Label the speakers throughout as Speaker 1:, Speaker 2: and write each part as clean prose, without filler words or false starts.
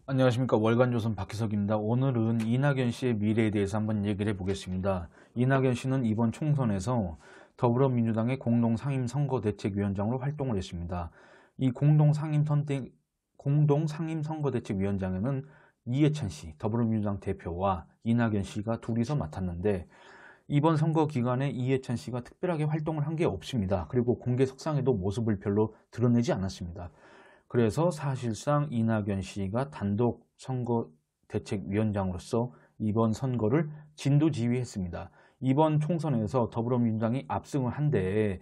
Speaker 1: 안녕하십니까. 월간조선 박희석입니다. 오늘은 이낙연 씨의 미래에 대해서 한번 얘기를 해보겠습니다. 이낙연 씨는 이번 총선에서 더불어민주당의 공동상임선거대책위원장으로 활동을 했습니다. 이 공동상임선거대책위원장에는 이해찬 씨, 더불어민주당 대표와 이낙연 씨가 둘이서 맡았는데, 이번 선거 기간에 이해찬 씨가 특별하게 활동을 한 게 없습니다. 그리고 공개석상에도 모습을 별로 드러내지 않았습니다. 그래서 사실상 이낙연 씨가 단독 선거대책위원장으로서 이번 선거를 진두지휘했습니다. 이번 총선에서 더불어민주당이 압승을 한데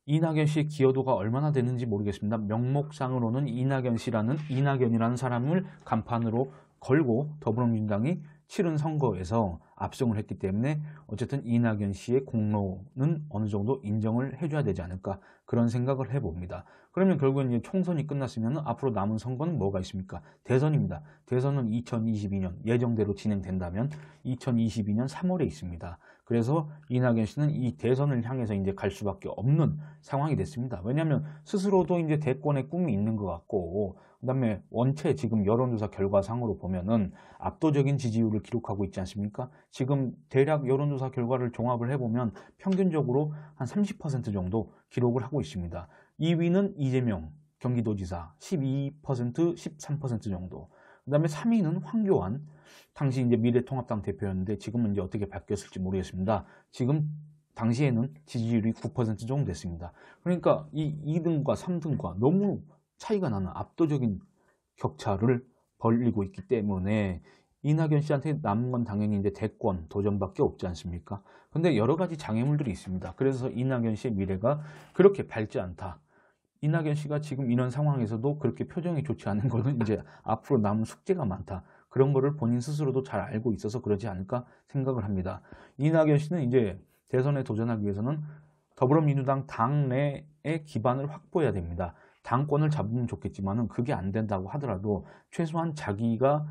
Speaker 1: 이낙연 씨의 기여도가 얼마나 되는지 모르겠습니다. 명목상으로는 이낙연이라는 사람을 간판으로 걸고 더불어민주당이 치른 선거에서 압승을 했기 때문에 어쨌든 이낙연 씨의 공로는 어느 정도 인정을 해줘야 되지 않을까, 그런 생각을 해봅니다. 그러면 결국은 이제 총선이 끝났으면 앞으로 남은 선거는 뭐가 있습니까? 대선입니다. 대선은 2022년 예정대로 진행된다면 2022년 3월에 있습니다. 그래서 이낙연 씨는 이 대선을 향해서 이제 갈 수밖에 없는 상황이 됐습니다. 왜냐하면 스스로도 이제 대권의 꿈이 있는 것 같고, 그다음에 원체 지금 여론조사 결과상으로 보면은 압도적인 지지율을 기록하고 있지 않습니까? 지금 대략 여론조사 결과를 종합을 해보면 평균적으로 한 30% 정도 기록을 하고 있습니다. 2위는 이재명 경기도지사 12%, 13% 정도. 그다음에 3위는 황교안, 당시 이제 미래통합당 대표였는데 지금은 이제 어떻게 바뀌었을지 모르겠습니다. 지금 당시에는 지지율이 9% 정도 됐습니다. 그러니까 이 2등과 3등과 너무 차이가 나는 압도적인 격차를 벌리고 있기 때문에 이낙연 씨한테 남은 건 당연히 이제 대권 도전밖에 없지 않습니까? 근데 여러 가지 장애물들이 있습니다. 그래서 이낙연 씨의 미래가 그렇게 밝지 않다. 이낙연 씨가 지금 이런 상황에서도 그렇게 표정이 좋지 않은 거는 이제 앞으로 남은 숙제가 많다. 그런 거를 본인 스스로도 잘 알고 있어서 그러지 않을까 생각을 합니다. 이낙연 씨는 이제 대선에 도전하기 위해서는 더불어민주당 당내의 기반을 확보해야 됩니다. 당권을 잡으면 좋겠지만은 그게 안 된다고 하더라도 최소한 자기가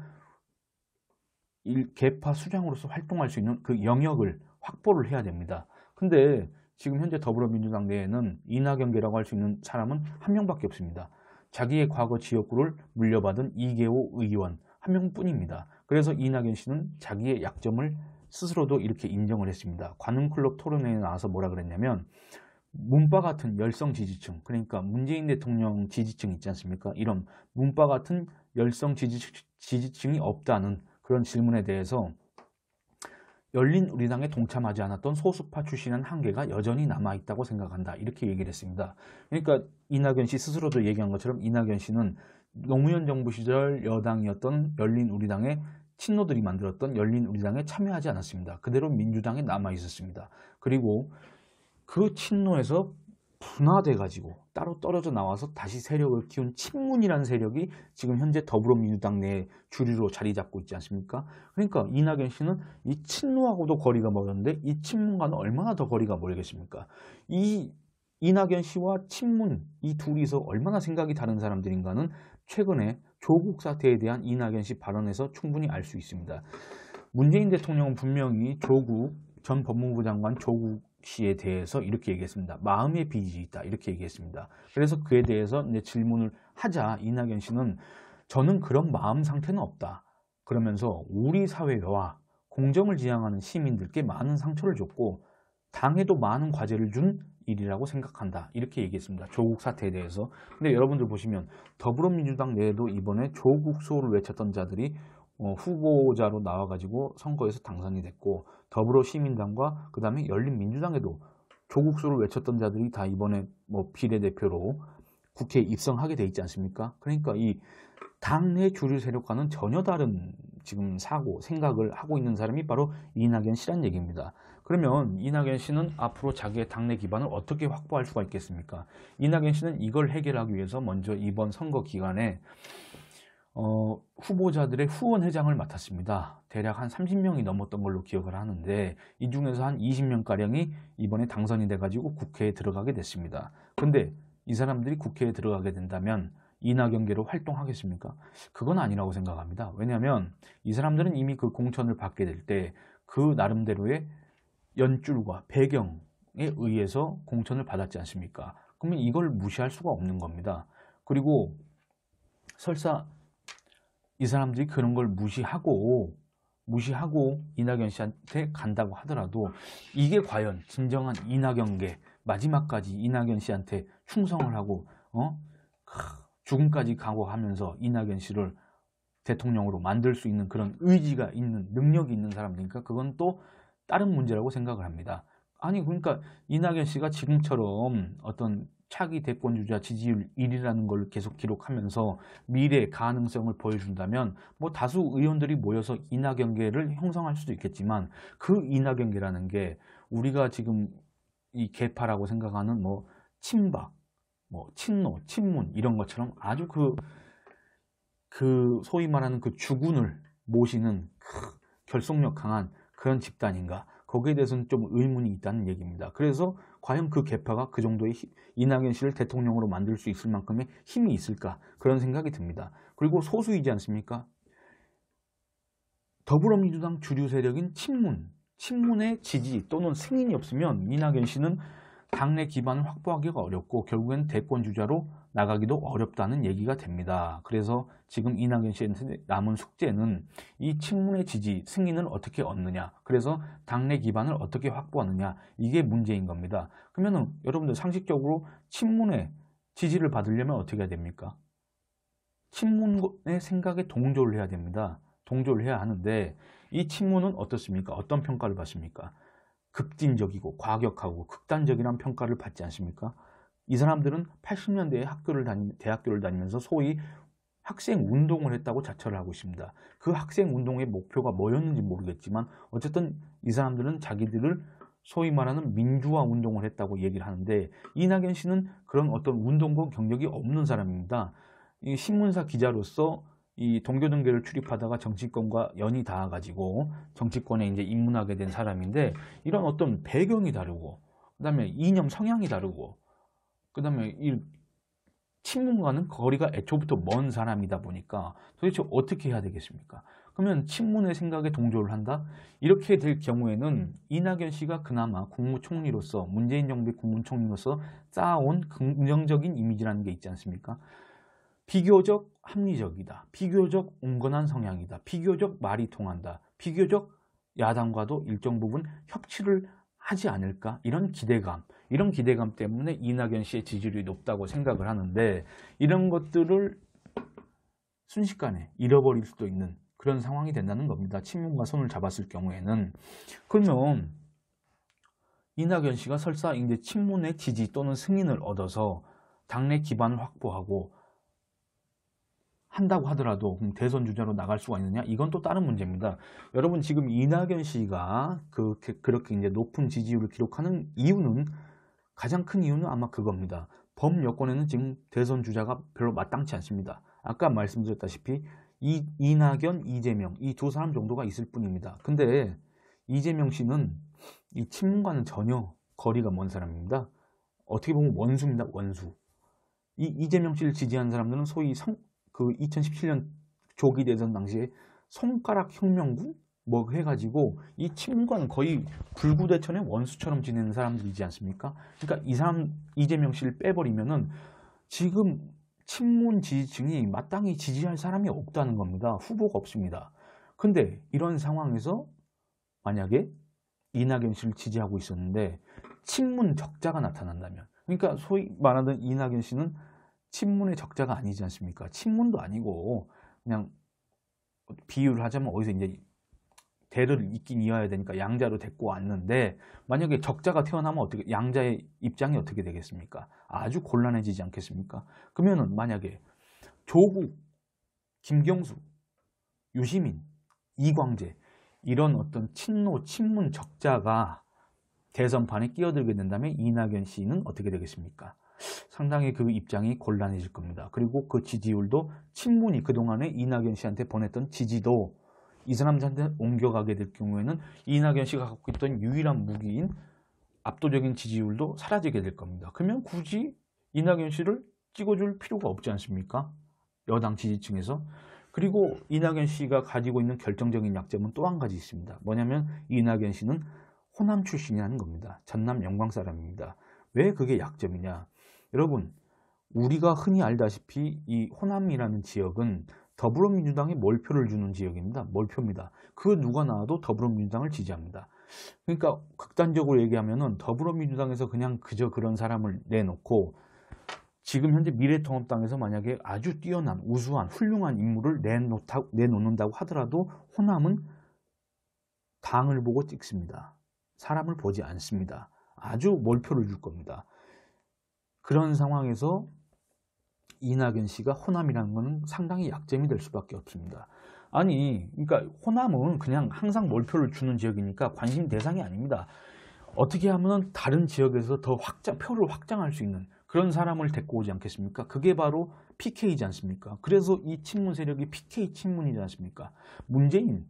Speaker 1: 개파 수장으로서 활동할 수 있는 그 영역을 확보를 해야 됩니다. 근데 지금 현재 더불어민주당 내에는 이낙연계라고 할 수 있는 사람은 한 명밖에 없습니다. 자기의 과거 지역구를 물려받은 이계호 의원 한 명뿐입니다. 그래서 이낙연 씨는 자기의 약점을 스스로도 이렇게 인정을 했습니다. 관훈클럽 토론회에 나와서 뭐라 그랬냐면, 문바 같은 열성 지지층, 그러니까 문재인 대통령 지지층 있지 않습니까? 이런 문바 같은 열성 지지층이 없다는 그런 질문에 대해서 열린우리당에 동참하지 않았던 소수파 출신은 한계가 여전히 남아있다고 생각한다, 이렇게 얘기를 했습니다. 그러니까 이낙연 씨 스스로도 얘기한 것처럼 이낙연 씨는 노무현 정부 시절 여당이었던 열린우리당의 친노들이 만들었던 열린우리당에 참여하지 않았습니다. 그대로 민주당에 남아있었습니다. 그리고 그 친노에서 분화돼가지고 따로 떨어져 나와서 다시 세력을 키운 친문이라는 세력이 지금 현재 더불어민주당 내 주류로 자리 잡고 있지 않습니까? 그러니까 이낙연 씨는 이 친노하고도 거리가 멀었는데 이 친문과는 얼마나 더 거리가 멀겠습니까? 이 이낙연 씨와 친문, 이 둘이서 얼마나 생각이 다른 사람들인가는 최근에 조국 사태에 대한 이낙연 씨 발언에서 충분히 알 수 있습니다. 문재인 대통령은 분명히 조국 전 법무부 장관 조국 씨에 대해서 이렇게 얘기했습니다. 마음의 빚이 있다, 이렇게 얘기했습니다. 그래서 그에 대해서 이제 질문을 하자 이낙연 씨는 저는 그런 마음 상태는 없다. 그러면서 우리 사회와 공정을 지향하는 시민들께 많은 상처를 줬고 당에도 많은 과제를 준 일이라고 생각한다, 이렇게 얘기했습니다. 조국 사태에 대해서. 근데 여러분들 보시면 더불어민주당 내에도 이번에 조국 수호를 외쳤던 자들이 후보자로 나와가지고 선거에서 당선이 됐고, 더불어시민당과 그 다음에 열린민주당에도 조국 수호를 외쳤던 자들이 다 이번에 뭐 비례대표로 국회에 입성하게 돼 있지 않습니까? 그러니까 이 당내 주류 세력과는 전혀 다른 지금 생각을 하고 있는 사람이 바로 이낙연 씨란 얘기입니다. 그러면 이낙연 씨는 앞으로 자기의 당내 기반을 어떻게 확보할 수가 있겠습니까? 이낙연 씨는 이걸 해결하기 위해서 먼저 이번 선거 기간에 후보자들의 후원회장을 맡았습니다. 대략 한 30명이 넘었던 걸로 기억을 하는데 이 중에서 한 20명가량이 이번에 당선이 돼가지고 국회에 들어가게 됐습니다. 근데 이 사람들이 국회에 들어가게 된다면 이낙연계로 활동하겠습니까? 그건 아니라고 생각합니다. 왜냐하면 이 사람들은 이미 그 공천을 받게 될 때 그 나름대로의 연줄과 배경에 의해서 공천을 받았지 않습니까? 그러면 이걸 무시할 수가 없는 겁니다. 그리고 설사 이 사람들이 그런 걸 무시하고 이낙연 씨한테 간다고 하더라도 이게 과연 진정한 이낙연계, 마지막까지 이낙연 씨한테 충성을 하고 죽음까지 각오하면서 이낙연 씨를 대통령으로 만들 수 있는 그런 의지가 있는, 능력이 있는 사람들이니까 그건 또 다른 문제라고 생각을 합니다. 아니 그러니까 이낙연 씨가 지금처럼 어떤 차기 대권주자 지지율 1위라는 걸 계속 기록하면서 미래의 가능성을 보여준다면 뭐 다수 의원들이 모여서 이낙연계를 형성할 수도 있겠지만 그 이낙연계라는 게 우리가 지금 이 계파라고 생각하는 뭐 친박, 뭐 친노, 친문 이런 것처럼 아주 그 소위 말하는 그 주군을 모시는 결속력 강한 그런 집단인가? 거기에 대해서는 좀 의문이 있다는 얘기입니다. 그래서 과연 그 계파가 그 정도의 이낙연 씨를 대통령으로 만들 수 있을 만큼의 힘이 있을까? 그런 생각이 듭니다. 그리고 소수이지 않습니까? 더불어민주당 주류 세력인 친문의 지지 또는 승인이 없으면 이낙연 씨는 당내 기반을 확보하기가 어렵고 결국엔 대권 주자로 나가기도 어렵다는 얘기가 됩니다. 그래서 지금 이낙연 씨한테 남은 숙제는 이 친문의 지지, 승인을 어떻게 얻느냐, 그래서 당내 기반을 어떻게 확보하느냐, 이게 문제인 겁니다. 그러면 여러분들 상식적으로 친문의 지지를 받으려면 어떻게 해야 됩니까? 친문의 생각에 동조를 해야 됩니다. 동조를 해야 하는데 이 친문은 어떻습니까? 어떤 평가를 받습니까? 급진적이고 과격하고 극단적이라는 평가를 받지 않습니까? 이 사람들은 80년대에 대학교를 다니면서 소위 학생 운동을 했다고 자처를 하고 있습니다. 그 학생 운동의 목표가 뭐였는지 모르겠지만 어쨌든 이 사람들은 자기들을 소위 말하는 민주화 운동을 했다고 얘기를 하는데 이낙연 씨는 그런 어떤 운동과 경력이 없는 사람입니다. 이 신문사 기자로서 이 동교동계를 출입하다가 정치권과 연이 닿아가지고 정치권에 이제 입문하게 된 사람인데 이런 어떤 배경이 다르고 그다음에 이념 성향이 다르고 그다음에 이 친문과는 거리가 애초부터 먼 사람이다 보니까 도대체 어떻게 해야 되겠습니까? 그러면 친문의 생각에 동조를 한다? 이렇게 될 경우에는 이낙연 씨가 그나마 국무총리로서 문재인 정부의 국무총리로서 쌓아온 긍정적인 이미지라는 게 있지 않습니까? 비교적 합리적이다. 비교적 온건한 성향이다. 비교적 말이 통한다. 비교적 야당과도 일정 부분 협치를 하지 않을까? 이런 기대감 때문에 이낙연 씨의 지지율이 높다고 생각을 하는데 이런 것들을 순식간에 잃어버릴 수도 있는 그런 상황이 된다는 겁니다. 친문과 손을 잡았을 경우에는. 그러면 이낙연 씨가 설사 이제 친문의 지지 또는 승인을 얻어서 당내 기반을 확보하고 한다고 하더라도 대선 주자로 나갈 수가 있느냐? 이건 또 다른 문제입니다. 여러분 지금 이낙연 씨가 그렇게 이제 높은 지지율을 기록하는 이유는 가장 큰 이유는 아마 그겁니다. 범여권에는 지금 대선 주자가 별로 마땅치 않습니다. 아까 말씀드렸다시피 이낙연, 이재명 이 두 사람 정도가 있을 뿐입니다. 근데 이재명 씨는 이 친문과는 전혀 거리가 먼 사람입니다. 어떻게 보면 원수입니다. 원수. 이재명 씨를 지지한 사람들은 소위 그 2017년 조기 대선 당시에 손가락 혁명군 뭐 해가지고 이 친문과는 거의 불구대천의 원수처럼 지내는 사람들이지 않습니까? 그러니까 이 사람 이재명 씨를 빼버리면은 지금 친문 지지층이 마땅히 지지할 사람이 없다는 겁니다. 후보가 없습니다. 근데 이런 상황에서 만약에 이낙연 씨를 지지하고 있었는데 친문 적자가 나타난다면, 그러니까 소위 말하는 이낙연 씨는 친문의 적자가 아니지 않습니까? 친문도 아니고 그냥 비유를 하자면 어디서 이제 대를 잇긴 이어야 되니까 양자로 데리고 왔는데 만약에 적자가 태어나면 어떻게 양자의 입장이 어떻게 되겠습니까? 아주 곤란해지지 않겠습니까? 그러면은 만약에 조국, 김경수, 유시민, 이광재 이런 어떤 친노, 친문 적자가 대선판에 끼어들게 된다면 이낙연 씨는 어떻게 되겠습니까? 상당히 그 입장이 곤란해질 겁니다. 그리고 그 지지율도 친문이 그동안에 이낙연 씨한테 보냈던 지지도 이 사람들한테 옮겨가게 될 경우에는 이낙연 씨가 갖고 있던 유일한 무기인 압도적인 지지율도 사라지게 될 겁니다. 그러면 굳이 이낙연 씨를 찍어줄 필요가 없지 않습니까? 여당 지지층에서. 그리고 이낙연 씨가 가지고 있는 결정적인 약점은 또 한 가지 있습니다. 뭐냐면 이낙연 씨는 호남 출신이라는 겁니다. 전남 영광 사람입니다. 왜 그게 약점이냐? 여러분, 우리가 흔히 알다시피 이 호남이라는 지역은 더불어민주당이 몰표를 주는 지역입니다. 몰표입니다. 그 누가 나와도 더불어민주당을 지지합니다. 그러니까 극단적으로 얘기하면은 더불어민주당에서 그냥 그저 그런 사람을 내놓고 지금 현재 미래통합당에서 만약에 아주 뛰어난 우수한 훌륭한 인물을 내놓는다고 하더라도 호남은 당을 보고 찍습니다. 사람을 보지 않습니다. 아주 몰표를 줄 겁니다. 그런 상황에서 이낙연 씨가 호남이라는 것은 상당히 약점이 될 수밖에 없습니다. 아니, 그러니까 호남은 그냥 항상 몰표를 주는 지역이니까 관심 대상이 아닙니다. 어떻게 하면 다른 지역에서 더 표를 확장할 수 있는 그런 사람을 데리고 오지 않겠습니까? 그게 바로 PK이지 않습니까? 그래서 이 친문 세력이 PK 친문이지 않습니까? 문재인,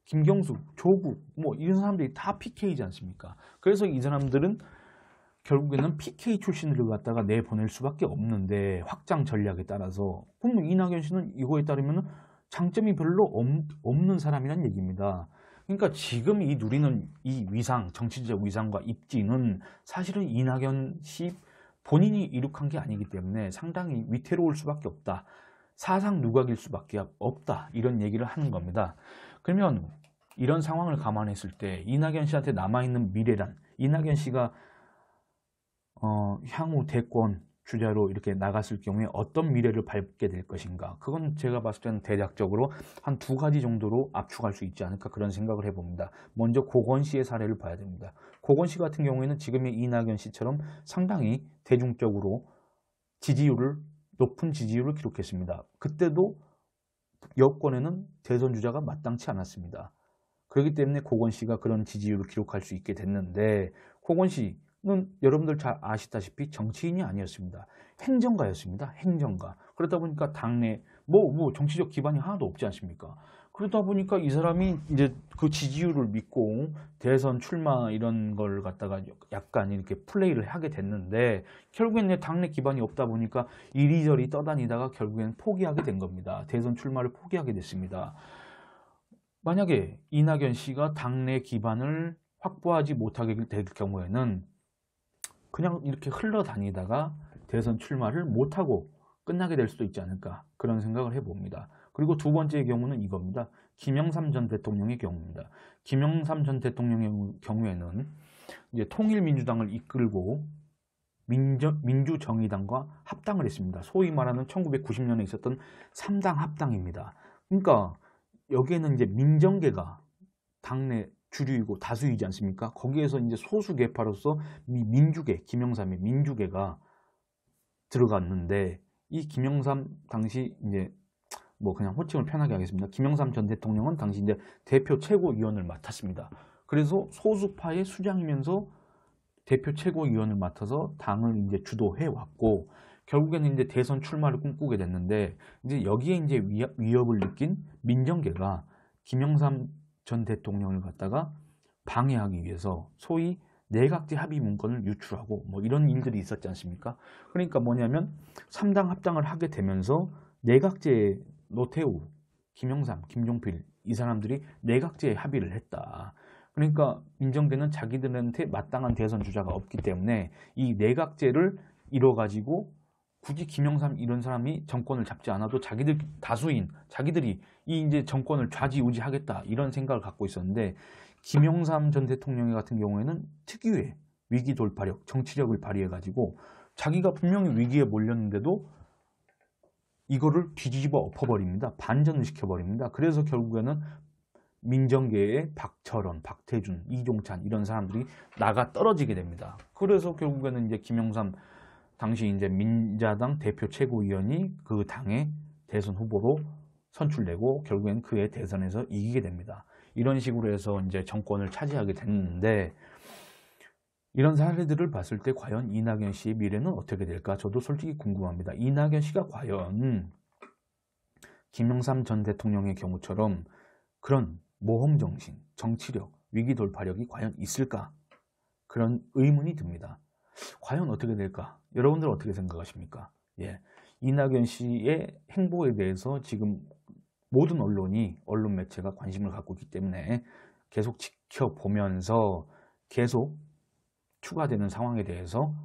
Speaker 1: 김경수, 조국 뭐 이런 사람들이 다 PK이지 않습니까? 그래서 이 사람들은 결국에는 PK 출신들을 갖다가 내보낼 수밖에 없는데 확장 전략에 따라서 그럼 이낙연 씨는 이거에 따르면 장점이 별로 없는 사람이란 얘기입니다. 그러니까 지금 이 누리는 이 위상, 정치적 위상과 입지는 사실은 이낙연 씨 본인이 이룩한 게 아니기 때문에 상당히 위태로울 수밖에 없다. 사상 누각일 수밖에 없다. 이런 얘기를 하는 겁니다. 그러면 이런 상황을 감안했을 때 이낙연 씨한테 남아있는 미래란 이낙연 씨가 향후 대권 주자로 이렇게 나갔을 경우에 어떤 미래를 밟게 될 것인가. 그건 제가 봤을 때는 대략적으로 한 2가지 정도로 압축할 수 있지 않을까 그런 생각을 해봅니다. 먼저 고건 씨의 사례를 봐야 됩니다. 고건 씨 같은 경우에는 지금의 이낙연 씨처럼 상당히 대중적으로 높은 지지율을 기록했습니다. 그때도 여권에는 대선 주자가 마땅치 않았습니다. 그렇기 때문에 고건 씨가 그런 지지율을 기록할 수 있게 됐는데 고건 씨는 여러분들 잘 아시다시피 정치인이 아니었습니다. 행정가였습니다. 행정가. 그러다 보니까 당내 뭐 정치적 기반이 하나도 없지 않습니까? 그러다 보니까 이 사람이 이제 그 지지율을 믿고 대선 출마 이런 걸 갖다가 약간 이렇게 플레이를 하게 됐는데 결국엔 당내 기반이 없다 보니까 이리저리 떠다니다가 결국엔 포기하게 된 겁니다. 대선 출마를 포기하게 됐습니다. 만약에 이낙연 씨가 당내 기반을 확보하지 못하게 될 경우에는 그냥 이렇게 흘러다니다가 대선 출마를 못하고 끝나게 될 수도 있지 않을까 그런 생각을 해봅니다. 그리고 두 번째의 경우는 이겁니다. 김영삼 전 대통령의 경우입니다. 김영삼 전 대통령의 경우에는 이제 통일민주당을 이끌고 민주정의당과 합당을 했습니다. 소위 말하는 1990년에 있었던 3당 합당입니다. 그러니까 여기에는 이제 민정계가 당내 주류이고 다수이지 않습니까? 거기에서 이제 소수 계파로서 민주계, 김영삼의 민주계가 들어갔는데 이 김영삼 당시 이제 뭐 그냥 호칭을 편하게 하겠습니다. 김영삼 전 대통령은 당시 이제 대표 최고위원을 맡았습니다. 그래서 소수파의 수장이면서 대표 최고위원을 맡아서 당을 이제 주도해 왔고 결국에는 이제 대선 출마를 꿈꾸게 됐는데 이제 여기에 이제 위협을 느낀 민정계가 김영삼 전 대통령을 갖다가 방해하기 위해서 소위 내각제 합의 문건을 유출하고 뭐 이런 일들이 있었지 않습니까? 그러니까 뭐냐면 3당 합당을 하게 되면서 내각제 노태우, 김영삼, 김종필 이 사람들이 내각제에 합의를 했다. 그러니까 민정계는 자기들한테 마땅한 대선 주자가 없기 때문에 이 내각제를 이뤄가지고 굳이 김영삼 이런 사람이 정권을 잡지 않아도 자기들 다수인 자기들이 이 이제 정권을 좌지우지하겠다 이런 생각을 갖고 있었는데 김영삼 전 대통령 같은 경우에는 특유의 위기 돌파력, 정치력을 발휘해가지고 자기가 분명히 위기에 몰렸는데도 이거를 뒤집어 엎어버립니다. 반전을 시켜버립니다. 그래서 결국에는 민정계의 박철원, 박태준, 이종찬 이런 사람들이 나가 떨어지게 됩니다. 그래서 결국에는 이제 김영삼 당시 이제 민자당 대표 최고위원이 그 당의 대선 후보로 선출되고 결국엔 그의 대선에서 이기게 됩니다. 이런 식으로 해서 이제 정권을 차지하게 됐는데 이런 사례들을 봤을 때 과연 이낙연 씨의 미래는 어떻게 될까? 저도 솔직히 궁금합니다. 이낙연 씨가 과연 김영삼 전 대통령의 경우처럼 그런 모험정신, 정치력, 위기돌파력이 과연 있을까? 그런 의문이 듭니다. 과연 어떻게 될까? 여러분들 어떻게 생각하십니까? 예, 이낙연 씨의 행보에 대해서 지금 모든 언론 매체가 관심을 갖고 있기 때문에 계속 지켜보면서 계속 추가되는 상황에 대해서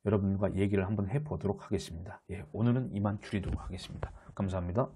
Speaker 1: 여러분과 얘기를 한번 해보도록 하겠습니다. 예, 오늘은 이만 줄이도록 하겠습니다. 감사합니다.